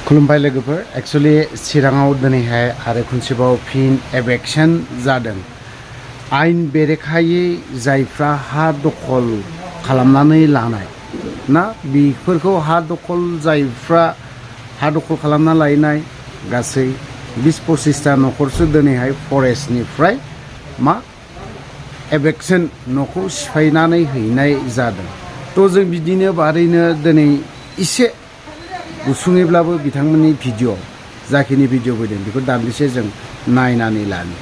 खुलुमबाय लोगोफोर एक्चुअली चिराङाव दिनैहाय आरो खनसेबाव फिन एभेक्शन जादों। आयेन बेरेखायै जायफ्रा हा दखल खालामनानै लानाय ना बेफोरखौ हा दखल जायफ्रा हा दखल खालामना लायनाय गासै 20-25टा न'खरसो दिनैहाय फरेस्टनिफ्राय एभेक्शन न'खौ सिफायनानै हैनाय जादों। थ' जों बिदिनो बारैनो दिनै इसे गुसुङैब्लाबो बिथांमोननि भिडिअ जाखिनि भिडिअ फैदों बेखौ दान्दिसे जों नायनानै लानो।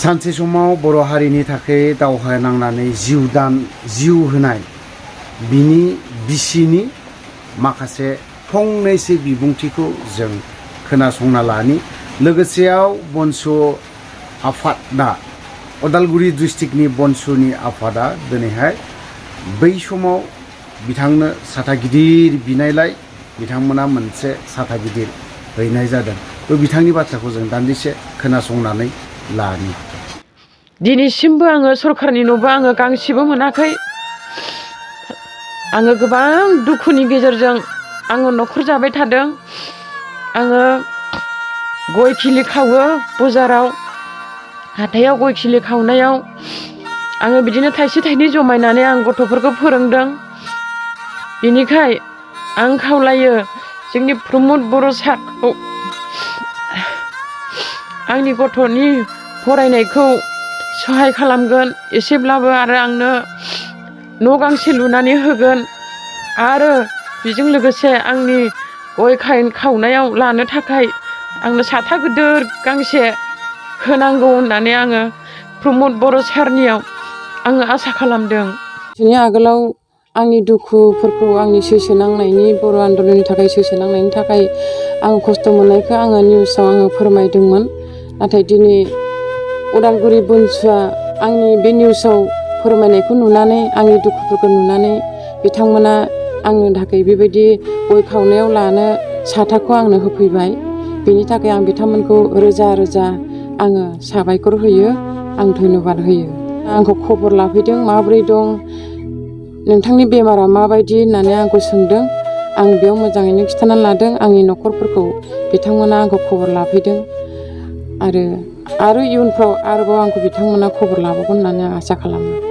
सानसे समाव बर' हारिनि थाखाय दावहा नांनानै जिउ होनाय बिनि बिसिनि माखासे फंनैसो बिबुंथिखौ जों खोनासंना लानि। लोगोसेयाव बनस' आफादा उदालगुरि डिस्ट्रिक्टनि बनस'नि आफादा दिनैहाय बै समाव बिथांनो साथा गिदिर बिनायलाय बिथांमोना मोनसे साथा गिदिर हैनाय जादों। थ' बिथांनि बाथ्राखौ जों दान्दिसे खोनासंनानै लानि। दिनैसिमबो आङो सरकारनि न'बो आङो गांसेबो मोनाखै। आङो गोबां दुखुनि गेजेरजों आङो न'खर जाबाय थादों। आङो गय खिलि खावो बाजाराव हाथायाव गय खिलि खावनायाव आङो बिदिनो थाइसे थाइनै जमायनानै आं गथ'फोरखौ फोरोंदों। बेनिखाय आं खावलायो जोंनि प्रमद बर' सारखौ आंनि गथ'नि फरायनायखौ सहाय खालामगोन एसेब्लाबो आरो आंनो न' गांसे लुनानै होगोन आरो बेजों लोगोसे आंनि गय खावनायाव लानो थाखाय आंनो साथा गिदिर गांसे होनांगौ होननानै आङो प्रमद बर' सारनियाव आङो आसा खालामदों। बिनि आगोलाव आंनि दुखुफोरखौ आंनि सैसो नांनायनि बर' आन्दलननि थाखाय सैसो नांनायनि थाखाय आं खस्थ' मोननायखौ आङो निउसाव आङो फोरमायदोंमोन। नाथाय दिनै उदालगुरि बनस'आ आंनि बे निउसाव फोरमायनायखौ नुनानै आंनि दुखुफोरखौ नुनानै बिथांमोना आंनि थाखाय बेबायदि गय खावनायाव लानो साथाखौ आंनो होफैबाय। बेनि थाखाय आं बिथांमोनखौ रोजा रोजा आङो साबायखर होयो, आं धन्यबाद होयो। आंखौ खबर लाफैदों माबोरै दं नोंथांनि बेमारा माबायदि होननानै आंखौ सोंदों। आं बेयाव मोजाङैनो खिन्थानानै लादों। आंनि न'खरफोरखौ बिथांमोना आंखौ खबर लाफैदों आरो इयुनफ्राव आरोबाव आंखौ बिथांमोना खबर लाबावगोन होननानै आं आसा खालामो।